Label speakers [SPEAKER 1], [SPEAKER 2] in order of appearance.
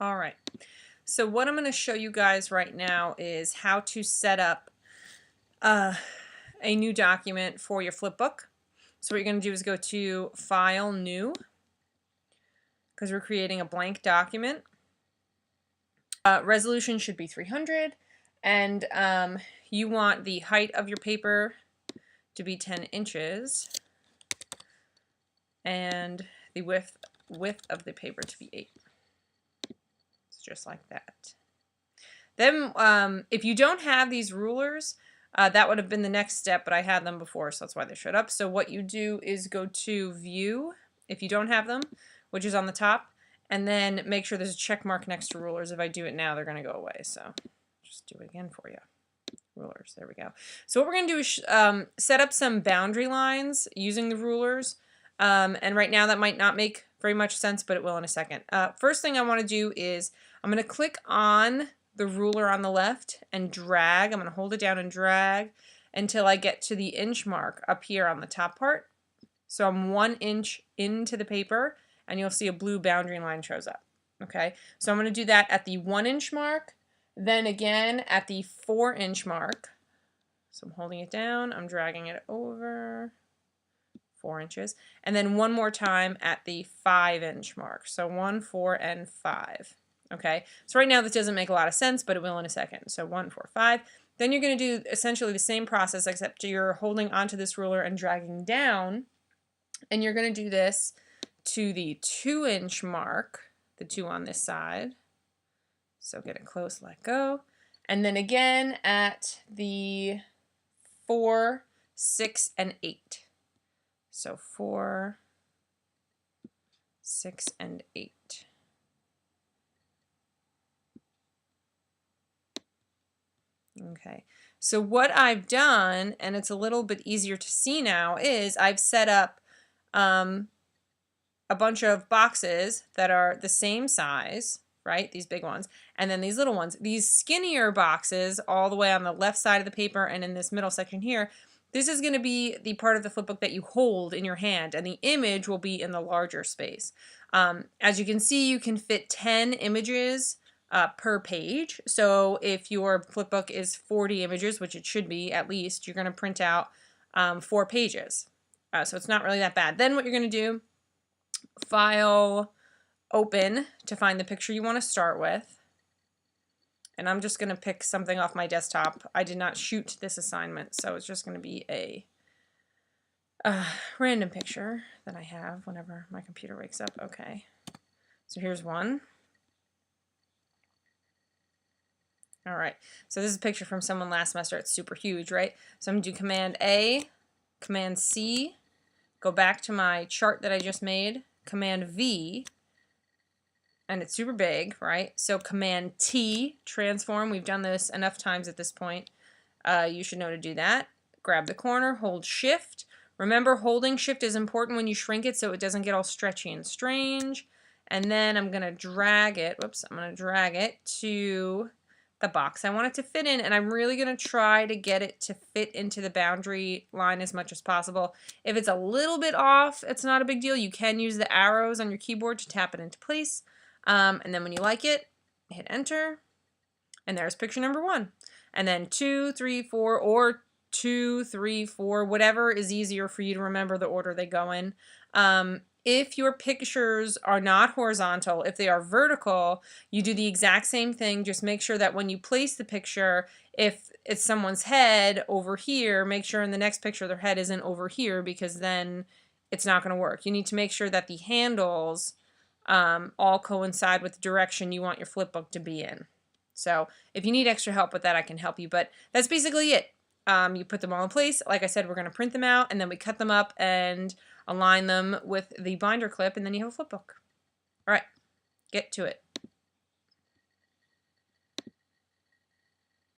[SPEAKER 1] All right. So what I'm going to show you guys right now is how to set up a new document for your flipbook. So what you're going to do is go to File, New, because we're creating a blank document. Resolution should be 300, and you want the height of your paper to be 10 inches, and the width of the paper to be 8. It's just like that. Then, if you don't have these rulers, that would have been the next step, but I had them before, so that's why they showed up. So what you do is go to View, if you don't have them, which is on the top, and then make sure there's a check mark next to rulers. If I do it now, they're going to go away, so just do it again for you. Rulers, there we go. So what we're going to do is set up some boundary lines using the rulers, and right now that might not make very much sense, but it will in a second. First thing I want to do is I'm going to click on the ruler on the left and drag. I'm going to hold it down and drag until I get to the inch mark up here on the top part. So I'm 1 inch into the paper, and you'll see a blue boundary line shows up. Okay, so I'm going to do that at the 1 inch mark, then again at the 4 inch mark. So I'm holding it down, I'm dragging it over 4 inches, and then one more time at the 5 inch mark. So 1, 4, and 5. Okay, so right now this doesn't make a lot of sense, but it will in a second. So 1, 4, 5. Then you're going to do essentially the same process, except you're holding onto this ruler and dragging down, and you're going to do this to the 2 inch mark, the 2 on this side. So get it close, let go. And then again at the 4, 6, and 8. So 4, 6, and 8. Okay, so what I've done, and it's a little bit easier to see now, is I've set up a bunch of boxes that are the same size, right? These big ones, and then these little ones. These skinnier boxes all the way on the left side of the paper and in this middle section here, this is going to be the part of the flipbook that you hold in your hand, and the image will be in the larger space. As you can see, you can fit 10 images per page. So if your flipbook is 40 images, which it should be at least, you're going to print out 4 pages. So it's not really that bad. Then what you're going to do, File, Open to find the picture you want to start with. And I'm just going to pick something off my desktop. I did not shoot this assignment, so it's just going to be a random picture that I have whenever my computer wakes up. Okay, so here's one. All right, so this is a picture from someone last semester. It's super huge, right? So I'm going to do Command A, Command C, go back to my chart that I just made, Command V, and it's super big, right? So Command T, transform. We've done this enough times at this point. You should know to do that. Grab the corner, hold Shift. Remember, holding Shift is important when you shrink it so it doesn't get all stretchy and strange. And then I'm going to drag it, whoops, I'm going to drag it to the box I want it to fit in, and I'm really going to try to get it to fit into the boundary line as much as possible. If it's a little bit off, it's not a big deal. You can use the arrows on your keyboard to tap it into place. And then when you like it, hit enter, and there's picture number 1. And then 2, 3, 4, or 2, 3, 4, whatever is easier for you to remember the order they go in. If your pictures are not horizontal, if they are vertical, you do the exact same thing. Just make sure that when you place the picture, if it's someone's head over here, make sure in the next picture their head isn't over here, because then it's not going to work. You need to make sure that the handles all coincide with the direction you want your flipbook to be in. So if you need extra help with that, I can help you, but that's basically it. You put them all in place. Like I said, we're going to print them out, and then we cut them up and align them with the binder clip, and then you have a flipbook. All right, get to it.